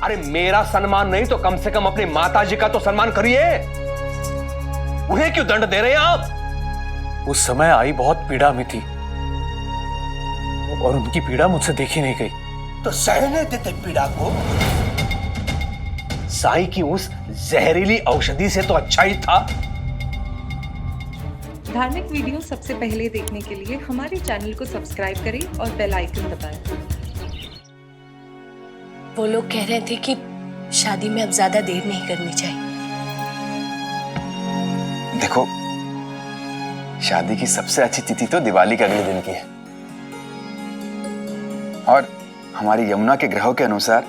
अरे मेरा सम्मान नहीं तो कम से कम अपनी माताजी का तो सम्मान करिए। उन्हें क्यों दंड दे रहे हैं आप? उस समय आई बहुत पीड़ा में थी और उनकी पीड़ा मुझसे देखी नहीं गई। तो सहने देते पीड़ा को। साई की उस जहरीली औषधि से तो अच्छा ही था। धार्मिक वीडियो सबसे पहले देखने के लिए हमारे चैनल को सब्सक्राइब करें और बेल आइकन दबाएं। वो लोग कह रहे थे कि शादी में अब ज्यादा देर नहीं करनी चाहिए। देखो, शादी की सबसे अच्छी तिथि तो दिवाली के अगले दिन की है और हमारी यमुना के ग्रहों के अनुसार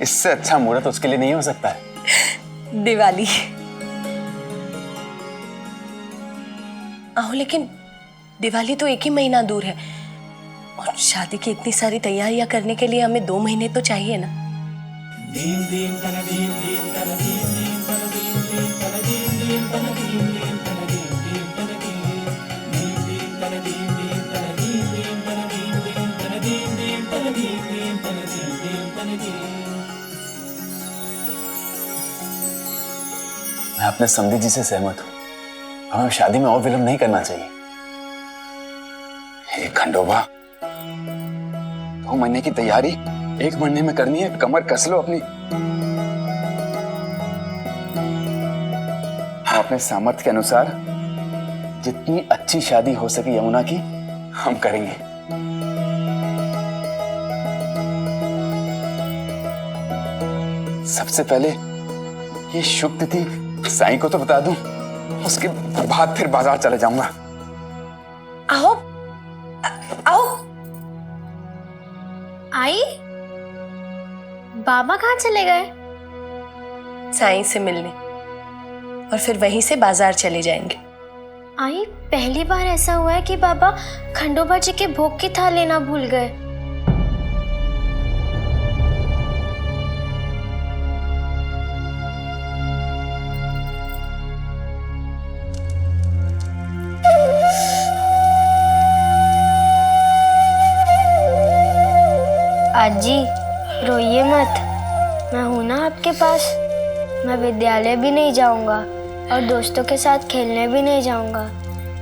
इससे अच्छा मुहूर्त उसके लिए नहीं हो सकता है। दिवाली। आओ, लेकिन दिवाली तो एक ही महीना दूर है और शादी की इतनी सारी तैयारियां करने के लिए हमें 2 महीने तो चाहिए ना। मैं अपने समधी जी से सहमत हूँ। हमें शादी में और विलंब नहीं करना चाहिए। हे खंडोबा, 2 महीने की तैयारी 1 महीने में करनी है। कमर कस लो अपनी। हम अपने सामर्थ्य के अनुसार जितनी अच्छी शादी हो सके यमुना की, हम करेंगे। सबसे पहले ये शुभ तिथि साईं को तो बता दूं, उसके बाद फिर बाजार चले जाऊंगा। आओ आओ। आई, बाबा कहाँ चले गए? साईं से मिलने और फिर वहीं से बाजार चले जाएंगे। आई, पहली बार ऐसा हुआ है कि बाबा खंडोबा जी के भोग की थाल लेना भूल गए। आजी, रोइए मत, मैं हूं ना आपके पास। मैं विद्यालय भी नहीं जाऊंगा और दोस्तों के साथ खेलने भी नहीं जाऊंगा।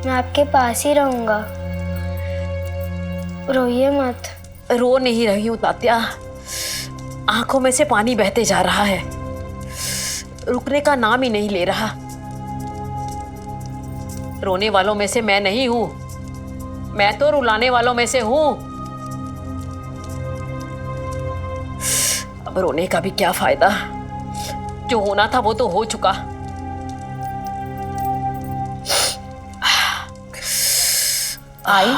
मैं आपके पास ही रहूंगा। रोइए मत। रो नहीं रही हूँ तात्या, आंखों में से पानी बहते जा रहा है, रुकने का नाम ही नहीं ले रहा। रोने वालों में से मैं नहीं हूं, मैं तो रुलाने वालों में से हूं। अब रोने का भी क्या फायदा, जो होना था वो तो हो चुका। आई,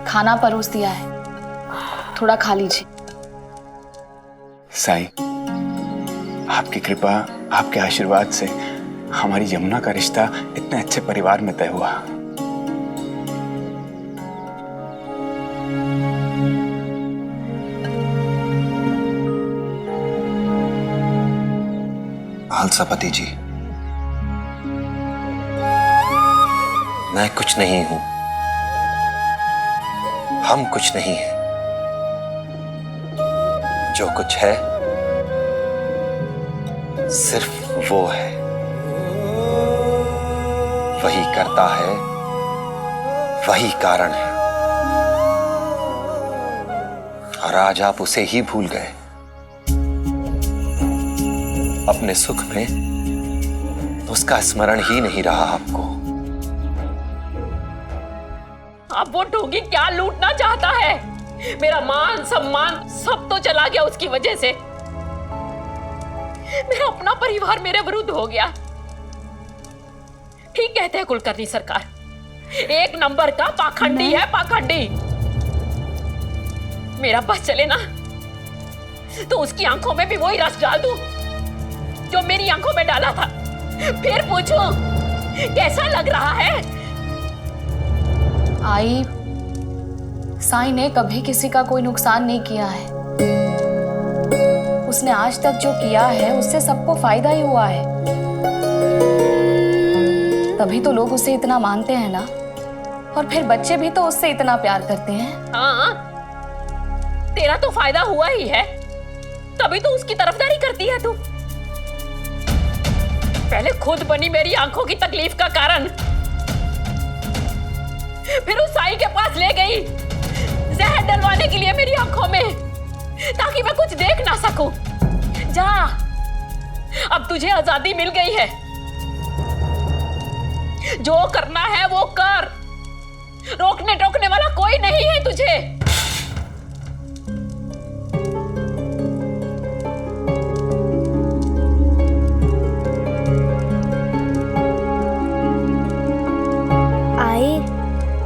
खाना परोस दिया है, थोड़ा खा लीजिए। साईं, आपकी कृपा, आपके आशीर्वाद से हमारी यमुना का रिश्ता इतने अच्छे परिवार में तय हुआ। खालसापति जी, मैं कुछ नहीं हूं, हम कुछ नहीं हैं। जो कुछ है सिर्फ वो है, वही करता है, वही कारण है। और आज आप उसे ही भूल गए। अपने सुख में उसका स्मरण ही नहीं रहा आपको। अब वो ढोंगी क्या लूटना चाहता है? मेरा मान सम्मान सब तो चला गया उसकी वजह से। मेरा अपना परिवार मेरे विरुद्ध हो गया। ठीक कहते हैं कुलकर्णी सरकार, 1 नंबर का पाखंडी है, पाखंडी। मेरा बस चले ना तो उसकी आंखों में भी वही रस डाल दूं जो मेरी आंखों में डाला था। फिर पूछूं कैसा लग रहा है? आई, साईं ने कभी किसी का कोई नुकसान नहीं किया है। उसने आज तक जो किया है उससे सबको फायदा ही हुआ है। तभी तो लोग उसे इतना मानते हैं ना, और फिर बच्चे भी तो उससे इतना प्यार करते हैं। हाँ, तेरा तो फायदा हुआ ही है, तभी तो उसकी तरफदारी करती है तू। पहले खुद बनी मेरी आंखों की तकलीफ का कारण, फिर उस साई के पास ले गई जहर डलवाने के लिए मेरी आंखों में, ताकि मैं कुछ देख ना सकूं। जा, अब तुझे आजादी मिल गई है, जो करना है वो कर, रोकने टोकने वाला कोई नहीं है तुझे।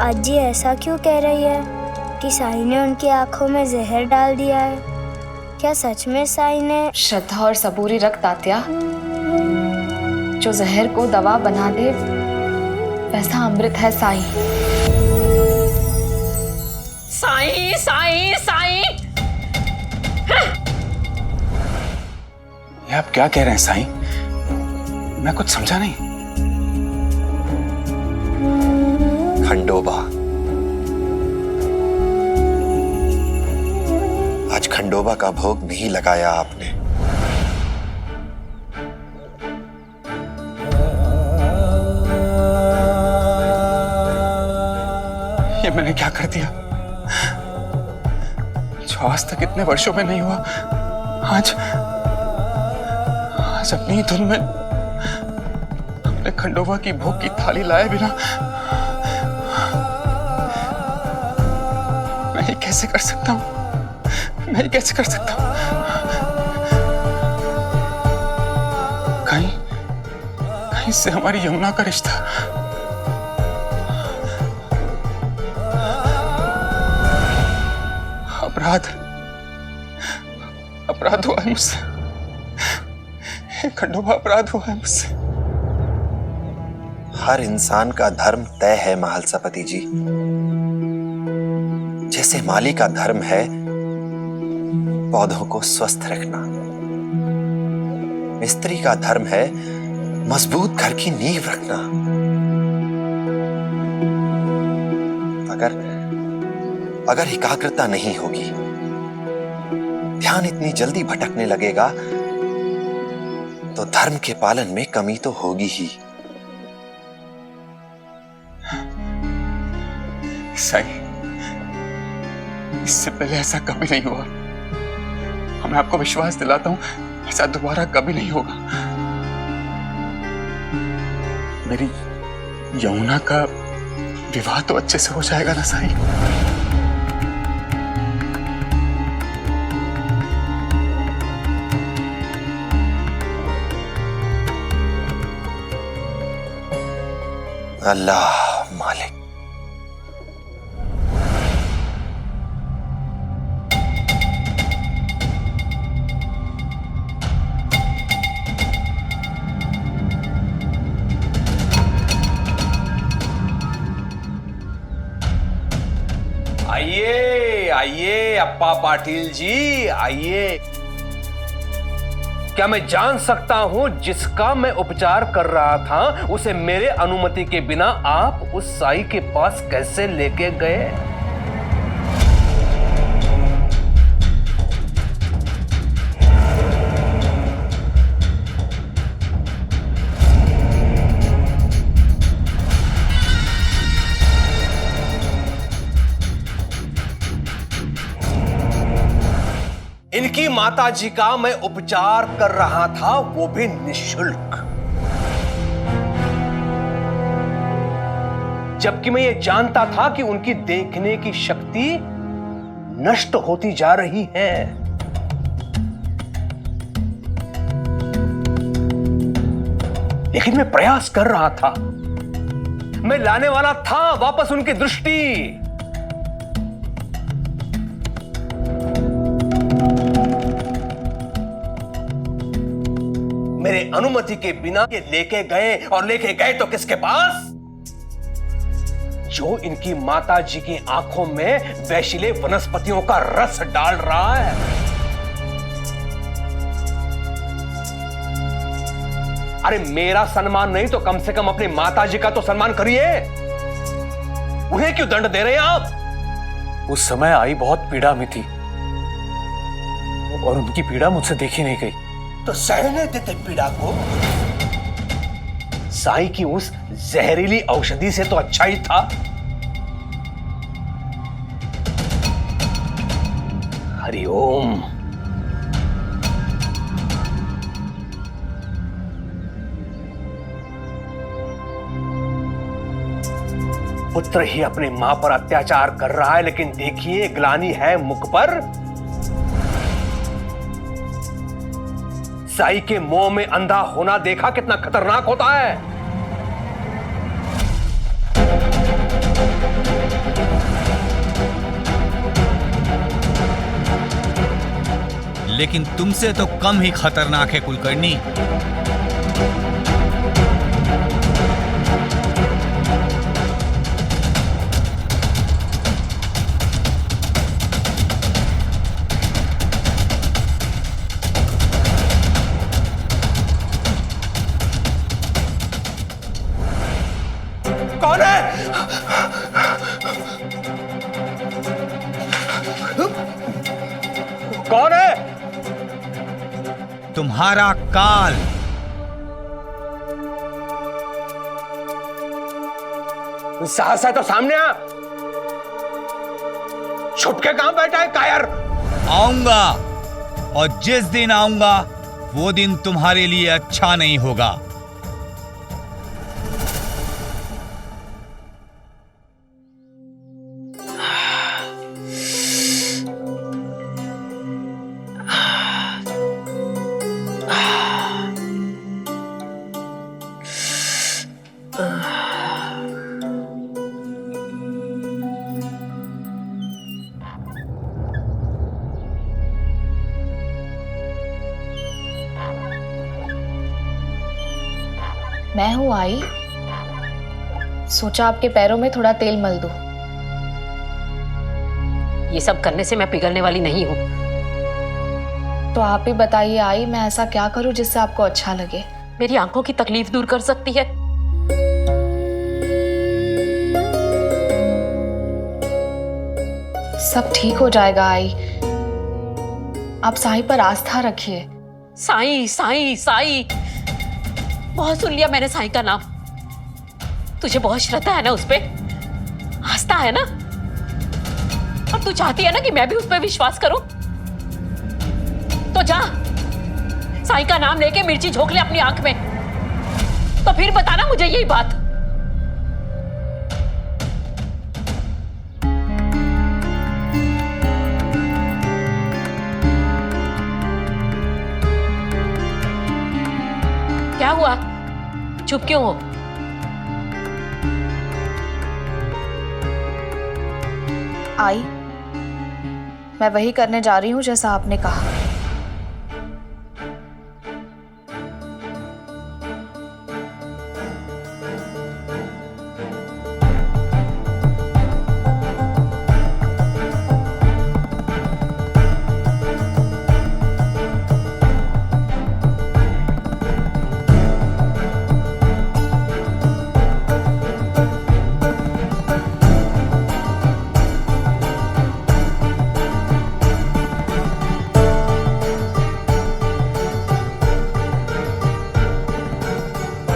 अज्जी ऐसा क्यों कह रही है कि साई ने उनकी आंखों में जहर डाल दिया है? क्या सच में साई ने? श्रद्धा और सबूरी रख तात्या, जो जहर को दवा बना दे वैसा अमृत है साई। साई साई साई, ये आप क्या कह रहे हैं साईं? मैं कुछ समझा नहीं। खंडोबा, आज खंडोबा का भोग नहीं लगाया आपने। ये मैंने क्या कर दिया जो आज तक इतने वर्षों में नहीं हुआ? आज अपनी ही धुन में अपने खंडोबा की भोग की थाली लाए बिना मैं ये कैसे कर सकता हूं? मैं ये कैसे कर सकता हूं? कहीं से हमारी यमुना का रिश्ता अपराध हुआ है मुझसे। खंडोबा, अपराध हुआ है मुझसे। हर इंसान का धर्म तय है महालसापति जी। जैसे माली का धर्म है पौधों को स्वस्थ रखना, मिस्त्री का धर्म है मजबूत घर की नींव रखना। अगर एकाग्रता नहीं होगी, ध्यान इतनी जल्दी भटकने लगेगा तो धर्म के पालन में कमी तो होगी ही। साईं, इससे पहले ऐसा कभी नहीं हुआ। मैं आपको विश्वास दिलाता हूं, ऐसा दोबारा कभी नहीं होगा। मेरी यमुना का विवाह तो अच्छे से हो जाएगा ना साईं? अल्लाह मालिक। आइए आइए अप्पा पाटिल जी, आइए। क्या मैं जान सकता हूं जिसका मैं उपचार कर रहा था उसे मेरे अनुमति के बिना आप उस साई के पास कैसे लेके गए? इनकी माताजी का मैं उपचार कर रहा था, वो भी निःशुल्क। जबकि मैं ये जानता था कि उनकी देखने की शक्ति नष्ट होती जा रही है। लेकिन मैं प्रयास कर रहा था, मैं लाने वाला था वापस उनकी दृष्टि। मेरे अनुमति के बिना ये लेके गए, और लेके गए तो किसके पास? जो इनकी माताजी की आंखों में वैशिले वनस्पतियों का रस डाल रहा है। अरे मेरा सम्मान नहीं तो कम से कम अपनी माताजी का तो सम्मान करिए। उन्हें क्यों दंड दे रहे हैं आप? उस समय आई बहुत पीड़ा में थी, और उनकी पीड़ा मुझसे देखी नहीं गई। तो सहने देते पीड़ा को। साई की उस जहरीली औषधि से तो अच्छा ही था। हरिओम। पुत्र ही अपनी मां पर अत्याचार कर रहा है, लेकिन देखिए ग्लानि है मुख पर। साई के मोह में अंधा होना देखा कितना खतरनाक होता है। लेकिन तुमसे तो कम ही खतरनाक है कुलकर्णी। कौन है? कौन है? तुम्हारा काल। साहस है तो सामने आ। छुप के कहां बैठा है कायर? आऊंगा, और जिस दिन आऊंगा वो दिन तुम्हारे लिए अच्छा नहीं होगा। मैं हूं आई, सोचा आपके पैरों में थोड़ा तेल मल दूं। ये सब करने से मैं पिघलने वाली नहीं हूं। तो आप ही बताइए आई, मैं ऐसा क्या करूं जिससे आपको अच्छा लगे? मेरी आंखों की तकलीफ दूर कर सकती है। सब ठीक हो जाएगा आई, आप साईं पर आस्था रखिए। साईं साईं साईं, बहुत सुन लिया मैंने साईं का नाम। तुझे बहुत श्रद्धा है ना उस पे, आस्था है ना, और तू चाहती है ना कि मैं भी उस पे विश्वास करूं। तो जा साईं का नाम लेके मिर्ची झोंक ले अपनी आंख में, तो फिर बताना मुझे यही बात। क्या हुआ, चुप क्यों हो? आई, मैं वही करने जा रही हूं जैसा आपने कहा।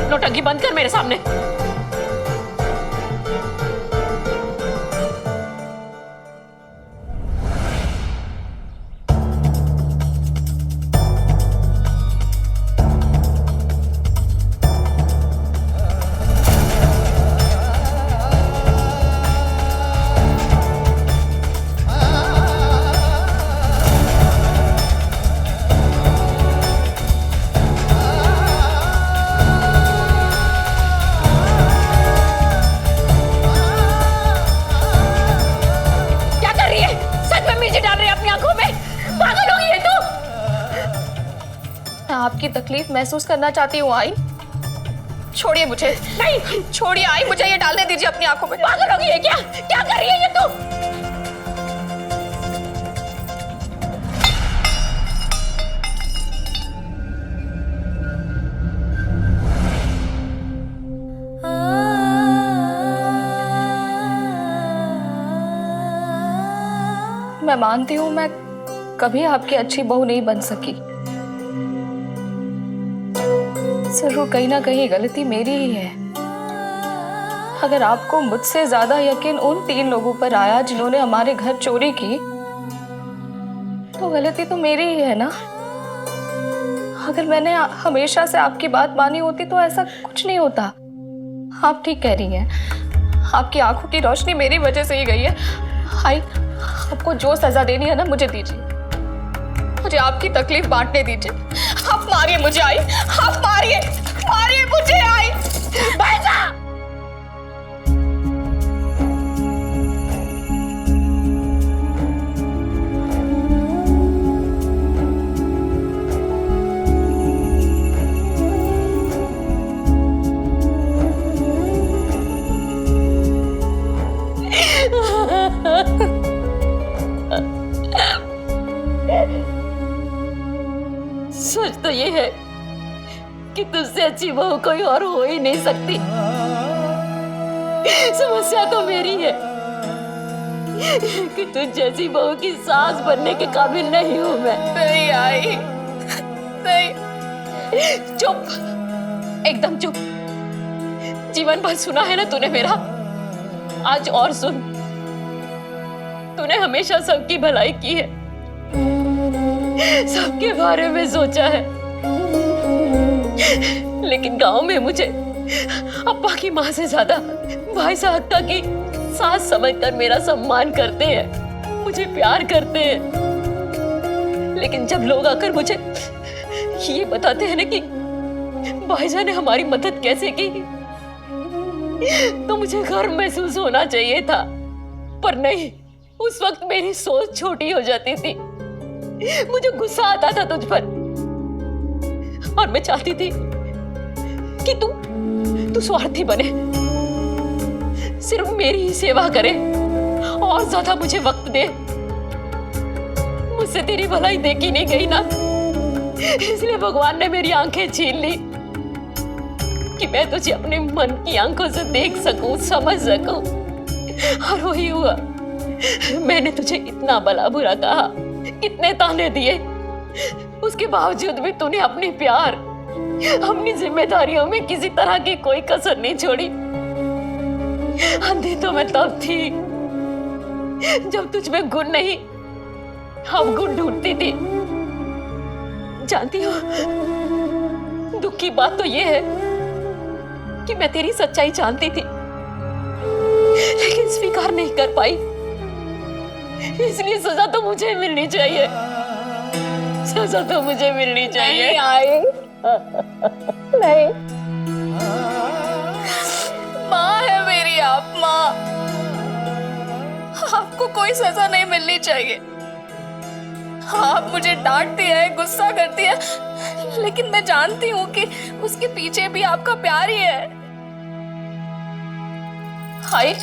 नौटंकी बंद कर मेरे सामने। आपकी तकलीफ महसूस करना चाहती हूँ आई। छोड़िए मुझे, नहीं छोड़िए आई, मुझे ये डालने दीजिए अपनी आंखों में। पागल हो गई है क्या? क्या कर रही है ये तू? मैं मानती हूँ मैं कभी आपकी अच्छी बहू नहीं बन सकी। जरूर कहीं ना कहीं गलती मेरी ही है। अगर आपको मुझसे ज्यादा यकीन उन 3 लोगों पर आया जिन्होंने हमारे घर चोरी की, तो गलती तो मेरी ही है ना। अगर मैंने हमेशा से आपकी बात मानी होती तो ऐसा कुछ नहीं होता। आप ठीक कह रही हैं, आपकी आंखों की रोशनी मेरी वजह से ही गई है। आई, आपको जो सजा देनी है ना मुझे दीजिए, मुझे आपकी तकलीफ बांटने दीजिए। आप मारिए मुझे आई, आप मारिए, मारिए मुझे आई। भाईजा! सच तो ये है कि तुझसे अच्छी बहू कोई और हो ही नहीं सकती। समस्या तो मेरी है कि तुझ जैसी बहू की सास बनने के काबिल नहीं हूं मैं। नहीं आई, नहीं। चुप, एकदम चुप। जीवन भर सुना है ना तूने मेरा, आज और सुन। तूने हमेशा सबकी भलाई की है, सबके बारे में सोचा है, लेकिन गांव में मुझे अप्पा की माँ से ज्यादा भाई साहब की सास समझकर मेरा सम्मान करते हैं, मुझे प्यार करते हैं। लेकिन जब लोग आकर मुझे ये बताते हैं ना कि भाईजान ने हमारी मदद कैसे की, तो मुझे गर्व महसूस होना चाहिए था, पर नहीं। उस वक्त मेरी सोच छोटी हो जाती थी, मुझे गुस्सा आता था तुझ पर, और मैं चाहती थी कि तू स्वार्थी बने, सिर्फ मेरी ही सेवा करे और ज्यादा मुझे वक्त दे। मुझसे तेरी भलाई देखी नहीं गई ना, इसलिए भगवान ने मेरी आंखें छीन ली कि मैं तुझे अपने मन की आंखों से देख सकूं, समझ सकूं। और वही हुआ। मैंने तुझे इतना भला बुरा कहा, कितने ताने दिए, उसके बावजूद भी तूने अपनी प्यार, अपनी जिम्मेदारियों में किसी तरह की कोई कसर नहीं छोड़ी। अंधी तो मैं तब थी जब तुझ में गुण नहीं, हम गुण ढूंढती थी। जानती हो, दुख की बात तो ये है कि मैं तेरी सच्चाई जानती थी, लेकिन स्वीकार नहीं कर पाई। इसलिए सजा तो मुझे मिलनी चाहिए, सजा तो मुझे मिलनी चाहिए। नहीं आई, नहीं। माँ है मेरी आप, माँ। आपको कोई सजा नहीं मिलनी चाहिए। आप मुझे डांटती है, गुस्सा करती है, लेकिन मैं जानती हूँ कि उसके पीछे भी आपका प्यार ही है। हाय,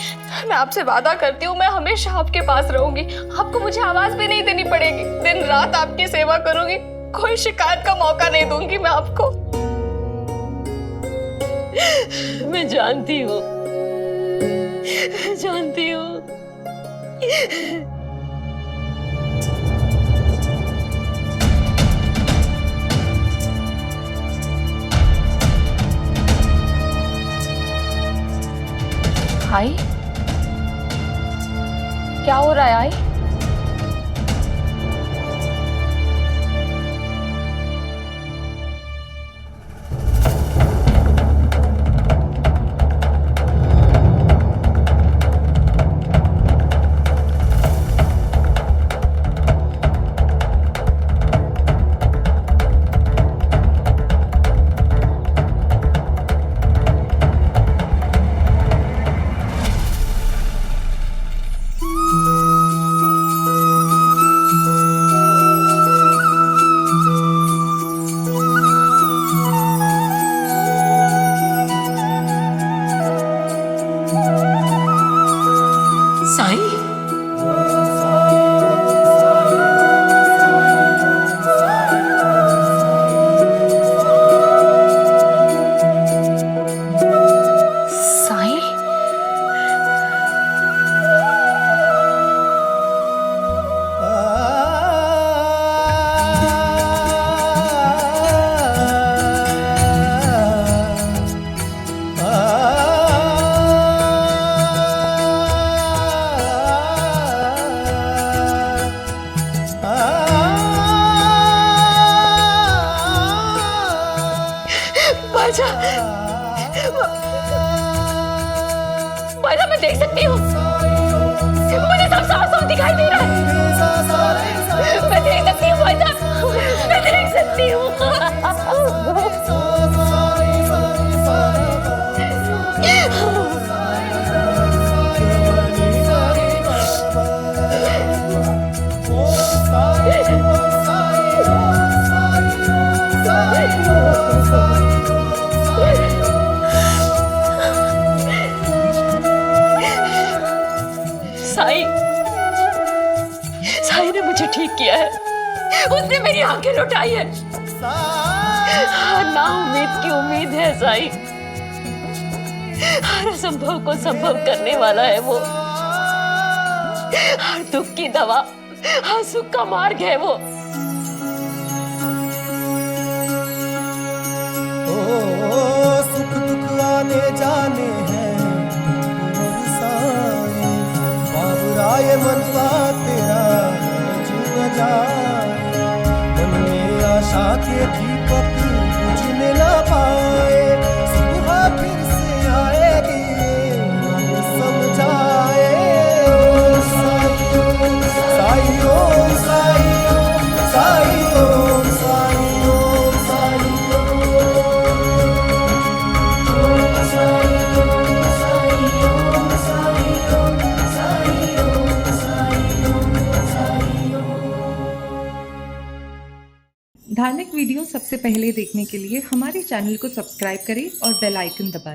मैं आपसे वादा करती हूँ, मैं हमेशा आपके पास रहूंगी। आपको मुझे आवाज भी नहीं देनी पड़ेगी, दिन रात आपकी सेवा करूंगी, कोई शिकायत का मौका नहीं दूंगी मैं आपको। मैं जानती हूँ, जानती हूँ। आई, क्या हो रहा है आई? अच्छा भाईजान मैं देख सकती हूँ, मुझे सब साफ साफ दिखाई दे रहा है। मैं देख सकती हूँ भाईजान, मैं देख सकती हूँ। साई, साई ने मुझे ठीक किया है, उसने मेरी आंखें लुटाई है। ना उम्मीद की उम्मीद है साई, हर असंभव को संभव करने वाला है वो, हर दुख की दवा, हर सुख का मार्ग है वो। सुख दुख आने जाने हैं बाबुराए मनवा तेरा जीना जाए, मन में आशा के दीपक बुझने ना पाए, सुबह फिर से आएगी मन समझाए। साई ओम साई ओम साई ओम साई ओम साई धार्मिक वीडियो सबसे पहले देखने के लिए हमारे चैनल को सब्सक्राइब करें और बेल आइकन दबाएं।